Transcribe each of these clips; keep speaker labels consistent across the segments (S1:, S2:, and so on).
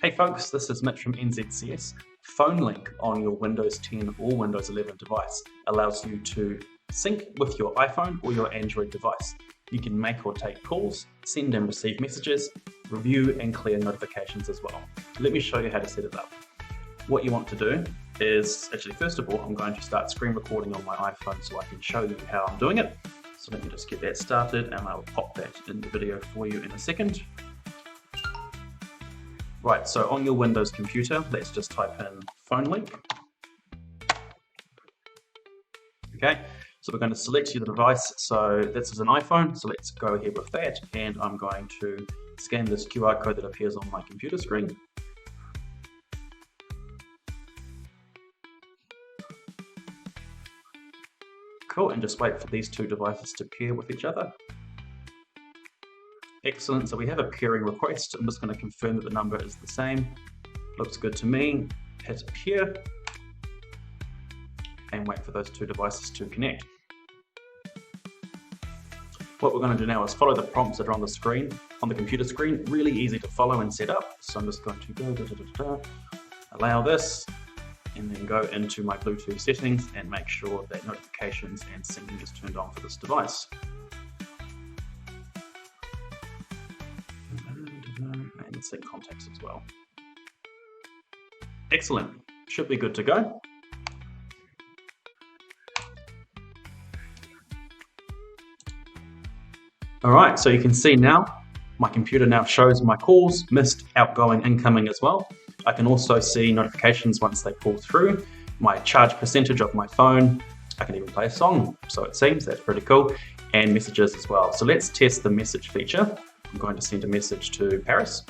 S1: Hey folks, this is Mitch from NZCS. PhoneLink on your Windows 10 or Windows 11 device allows you to sync with your iPhone or your Android device. You can make or take calls, send and receive messages, review and clear notifications as well. Let me show you how to set it up. What you want to do is, actually first of all, I'm going to start screen recording on my iPhone so I can show you how I'm doing it. So let me just get that started and I'll pop that in the video for you in a second. Right, so on your Windows computer, let's just type in PhoneLink. Okay, so we're going to select your device. So this is an iPhone, so let's go ahead with that. And I'm going to scan this QR code that appears on my computer screen. Cool, and just wait for these two devices to pair with each other. Excellent, so we have a pairing request. I'm just going to confirm that the number is the same. Looks good to me. Hit pair and wait for those two devices to connect. What we're going to do now is follow the prompts that are on the screen, on the computer screen. Really easy to follow and set up. So I'm just going to go allow this, and then go into my Bluetooth settings and make sure that notifications and syncing is turned on for this device. And sync contacts as well. Excellent, should be good to go. All right, so you can see now, my computer now shows my calls, missed, outgoing, incoming as well. I can also see notifications once they pull through, my charge percentage of my phone. I can even play a song, so it seems. That's pretty cool, and messages as well. So let's test the message feature. I'm going to send a message to Paris.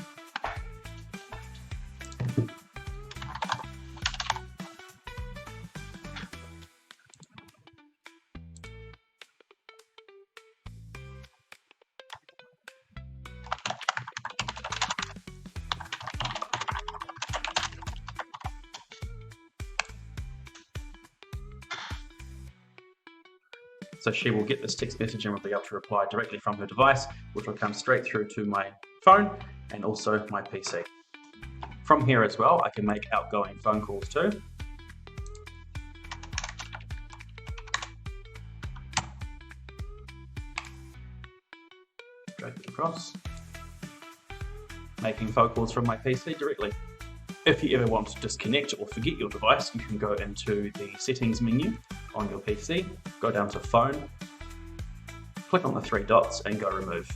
S1: So she will get this text message and will be able to reply directly from her device, which will come straight through to my phone and also my PC. From here as well, I can make outgoing phone calls too. Drag it across. Making phone calls from my PC directly. If you ever want to disconnect or forget your device, you can go into the settings menu on your PC, go down to phone, click on the three dots and go remove.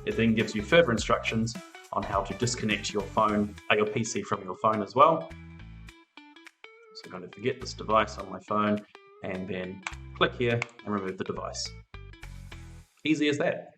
S1: It then gives you further instructions on how to disconnect your phone, your PC from your phone as well. So I'm going to forget this device on my phone and then click here and remove the device. Easy as that.